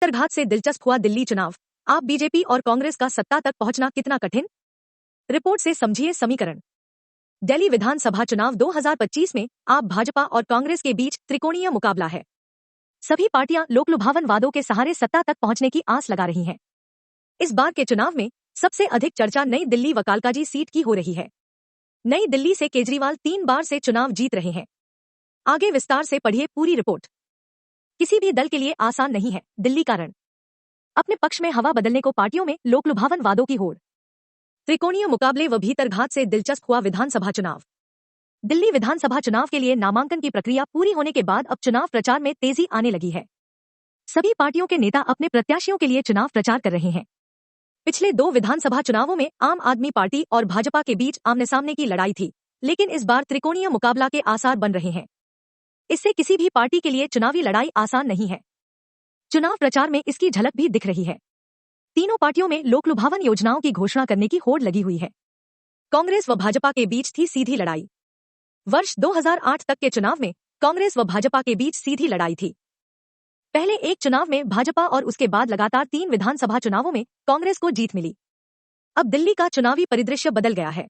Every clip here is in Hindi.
उत्तरघात से दिलचस्प हुआ दिल्ली चुनाव। आप बीजेपी और कांग्रेस का सत्ता तक पहुंचना कितना कठिन? रिपोर्ट से समझिए समीकरण। दिल्ली विधानसभा चुनाव 2025 में आप भाजपा और कांग्रेस के बीच त्रिकोणीय मुकाबला है। सभी पार्टियां लोकलुभावन वादों के सहारे सत्ता तक पहुंचने की आस लगा रही हैं। इस बार के चुनाव में सबसे अधिक चर्चा नई दिल्ली व कालकाजी सीट की हो रही है। नई दिल्ली से केजरीवाल 3 बार से चुनाव जीत रहे हैं। आगे विस्तार से पढ़िए पूरी रिपोर्ट। किसी भी दल के लिए आसान नहीं है दिल्ली कारण। अपने पक्ष में हवा बदलने को पार्टियों में लोकलुभावन वादों की होड़। त्रिकोणीय मुकाबले व भीतरघात से दिलचस्प हुआ विधानसभा चुनाव। दिल्ली विधानसभा चुनाव के लिए नामांकन की प्रक्रिया पूरी होने के बाद अब चुनाव प्रचार में तेजी आने लगी है। सभी पार्टियों के नेता अपने प्रत्याशियों के लिए चुनाव प्रचार कर रहे हैं। पिछले 2 विधानसभा चुनावों में आम आदमी पार्टी और भाजपा के बीच आमने सामने की लड़ाई थी, लेकिन इस बार त्रिकोणीय मुकाबला के आसार बन रहे हैं। इससे किसी भी पार्टी के लिए चुनावी लड़ाई आसान नहीं है। चुनाव प्रचार में इसकी झलक भी दिख रही है। तीनों पार्टियों में लोकलुभावन योजनाओं की घोषणा करने की होड़ लगी हुई है। कांग्रेस व भाजपा के बीच थी सीधी लड़ाई। वर्ष 2008 तक के चुनाव में कांग्रेस व भाजपा के बीच सीधी लड़ाई थी। पहले एक चुनाव में भाजपा और उसके बाद लगातार 3 विधानसभा चुनावों में कांग्रेस को जीत मिली। अब दिल्ली का चुनावी परिदृश्य बदल गया है।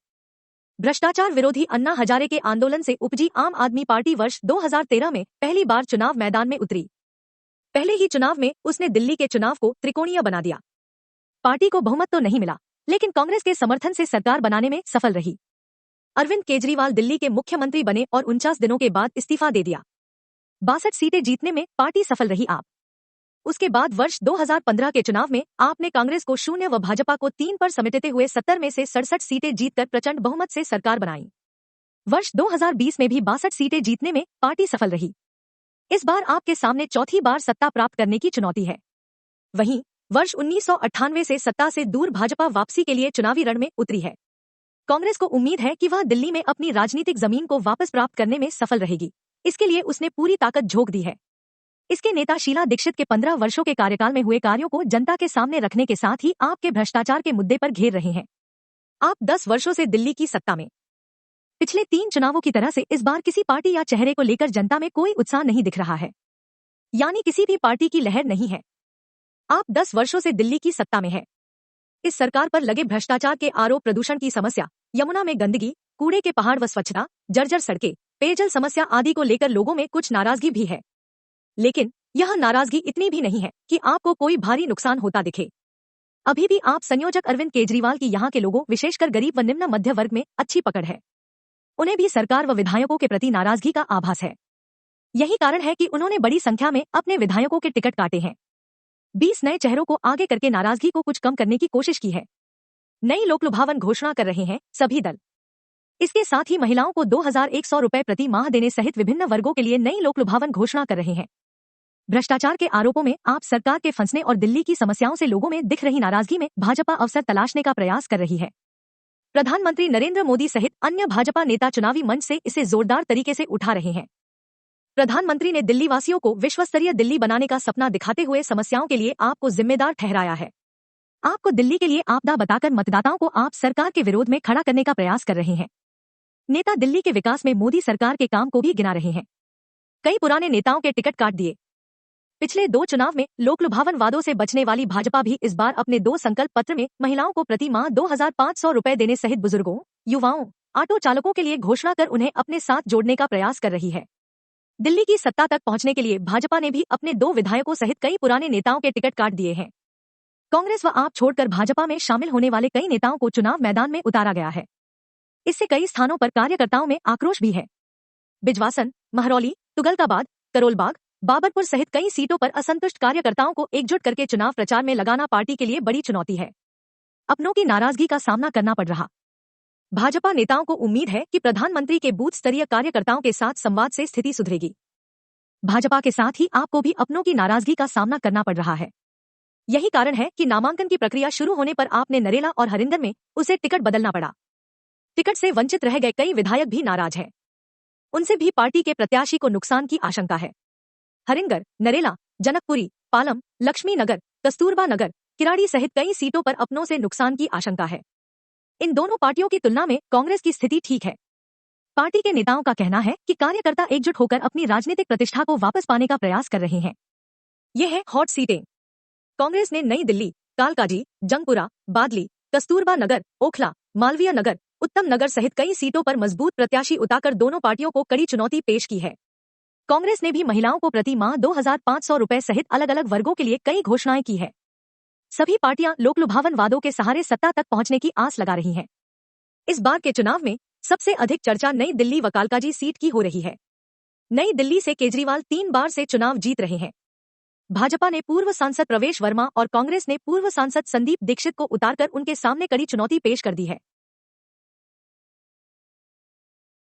भ्रष्टाचार विरोधी अन्ना हजारे के आंदोलन से उपजी आम आदमी पार्टी वर्ष 2013 में पहली बार चुनाव मैदान में उतरी। पहले ही चुनाव में उसने दिल्ली के चुनाव को त्रिकोणीय बना दिया। पार्टी को बहुमत तो नहीं मिला, लेकिन कांग्रेस के समर्थन से सरकार बनाने में सफल रही। अरविंद केजरीवाल दिल्ली के मुख्यमंत्री बने और 49 दिनों के बाद इस्तीफा दे दिया। 62 सीटें जीतने में पार्टी सफल रही। आप उसके बाद वर्ष 2015 के चुनाव में आपने कांग्रेस को 0 व भाजपा को 3 पर समेटते हुए 70 में से 67 सीटें जीतकर प्रचंड बहुमत से सरकार बनाई। वर्ष 2020 में भी 62 सीटें जीतने में पार्टी सफल रही। इस बार आपके सामने चौथी बार सत्ता प्राप्त करने की चुनौती है। वहीं वर्ष 1998 से सत्ता से दूर भाजपा वापसी के लिए चुनावी रण में उतरी है। कांग्रेस को उम्मीद है कि वह दिल्ली में अपनी राजनीतिक जमीन को वापस प्राप्त करने में सफल रहेगी। इसके लिए उसने पूरी ताकत झोंक दी है। इसके नेता शीला दीक्षित के 15 वर्षों के कार्यकाल में हुए कार्यों को जनता के सामने रखने के साथ ही आपके भ्रष्टाचार के मुद्दे पर घेर रहे हैं। आप 10 वर्षों से दिल्ली की सत्ता में। पिछले 3 चुनावों की तरह से इस बार किसी पार्टी या चेहरे को लेकर जनता में कोई उत्साह नहीं दिख रहा है, यानी किसी भी पार्टी की लहर नहीं है। आप 10 वर्षों से दिल्ली की सत्ता में है। इस सरकार पर लगे भ्रष्टाचार के आरोप, प्रदूषण की समस्या, यमुना में गंदगी, कूड़े के पहाड़ व स्वच्छता, जर्जर सड़कें, पेयजल समस्या आदि को लेकर लोगों में कुछ नाराजगी भी है। लेकिन यह नाराजगी इतनी भी नहीं है कि आपको कोई भारी नुकसान होता दिखे। अभी भी आप संयोजक अरविंद केजरीवाल की यहाँ के लोगों, विशेषकर गरीब व निम्न मध्य वर्ग में अच्छी पकड़ है। उन्हें भी सरकार व विधायकों के प्रति नाराजगी का आभास है। यही कारण है कि उन्होंने बड़ी संख्या में अपने विधायकों के टिकट काटे हैं। 20 नए चेहरों को आगे करके नाराजगी को कुछ कम करने की कोशिश की है। नई लोकलुभावन घोषणा कर रहे हैं सभी दल। इसके साथ ही महिलाओं को 2100 रुपए प्रति माह देने सहित विभिन्न वर्गों के लिए नई लोकलुभावन घोषणा कर रहे हैं। भ्रष्टाचार के आरोपों में आप सरकार के फंसने और दिल्ली की समस्याओं से लोगों में दिख रही नाराजगी में भाजपा अवसर तलाशने का प्रयास कर रही है। प्रधानमंत्री नरेंद्र मोदी सहित अन्य भाजपा नेता चुनावी मंच से इसे जोरदार तरीके से उठा रहे हैं। प्रधानमंत्री ने दिल्ली वासियों को विश्वस्तरीय दिल्ली बनाने का सपना दिखाते हुए समस्याओं के लिए आपको जिम्मेदार ठहराया है। आपको दिल्ली के लिए आपदा बताकर मतदाताओं को आप सरकार के विरोध में खड़ा करने का प्रयास कर रहे हैं। नेता दिल्ली के विकास में मोदी सरकार के काम को भी गिना रहे हैं। कई पुराने नेताओं के टिकट काट दिए। पिछले 2 चुनाव में लोकलुभावन वादों से बचने वाली भाजपा भी इस बार अपने 2 संकल्प पत्र में महिलाओं को प्रति माह 2500 रुपए देने सहित बुजुर्गों, युवाओं, ऑटो चालकों के लिए घोषणा कर उन्हें अपने साथ जोड़ने का प्रयास कर रही है। दिल्ली की सत्ता तक पहुंचने के लिए भाजपा ने भी अपने 2 विधायकों सहित कई पुराने नेताओं के टिकट काट दिए हैं। कांग्रेस व आप छोड़कर भाजपा में शामिल होने वाले कई नेताओं को चुनाव मैदान में उतारा गया है। इससे कई स्थानों पर कार्यकर्ताओं में आक्रोश भी है। बिजवासन, महरौली, तुगलकाबाद, करोलबाग, बाबरपुर सहित कई सीटों पर असंतुष्ट कार्यकर्ताओं को एकजुट करके चुनाव प्रचार में लगाना पार्टी के लिए बड़ी चुनौती है। अपनों की नाराजगी का सामना करना पड़ रहा। भाजपा नेताओं को उम्मीद है कि प्रधानमंत्री के बूथ स्तरीय कार्यकर्ताओं के साथ संवाद से स्थिति सुधरेगी। भाजपा के साथ ही आपको भी अपनों की नाराजगी का सामना करना पड़ रहा है। यही कारण है कि नामांकन की प्रक्रिया शुरू होने पर आपने नरेला और हरिंदर में उसे टिकट बदलना पड़ा। टिकट से वंचित रह गए कई विधायक भी नाराज हैं। उनसे भी पार्टी के प्रत्याशी को नुकसान की आशंका है। हरिंगर, नरेला, जनकपुरी, पालम, लक्ष्मी नगर, कस्तूरबा नगर, किराड़ी सहित कई सीटों पर अपनों से नुकसान की आशंका है। इन दोनों पार्टियों की तुलना में कांग्रेस की स्थिति ठीक है। पार्टी के नेताओं का कहना है कि कार्यकर्ता एकजुट होकर अपनी राजनीतिक प्रतिष्ठा को वापस पाने का प्रयास कर रहे हैं। ये है हॉट सीटें। कांग्रेस ने नई दिल्ली, कालकाजी, जंगपुरा, बादली, कस्तूरबा नगर, ओखला, मालवीय नगर, उत्तम नगर सहित कई सीटों पर मजबूत प्रत्याशी उतारकर दोनों पार्टियों को कड़ी चुनौती पेश की है। कांग्रेस ने भी महिलाओं को प्रति माह 2,500 रुपए सहित अलग अलग वर्गों के लिए कई घोषणाएं की है। सभी पार्टियां लोकलुभावन वादों के सहारे सत्ता तक पहुंचने की आस लगा रही हैं। इस बार के चुनाव में सबसे अधिक चर्चा नई दिल्ली व कालकाजी सीट की हो रही है। नई दिल्ली से केजरीवाल 3 बार से चुनाव जीत रहे हैं। भाजपा ने पूर्व सांसद प्रवेश वर्मा और कांग्रेस ने पूर्व सांसद संदीप दीक्षित को उतारकर उनके सामने कड़ी चुनौती पेश कर दी है।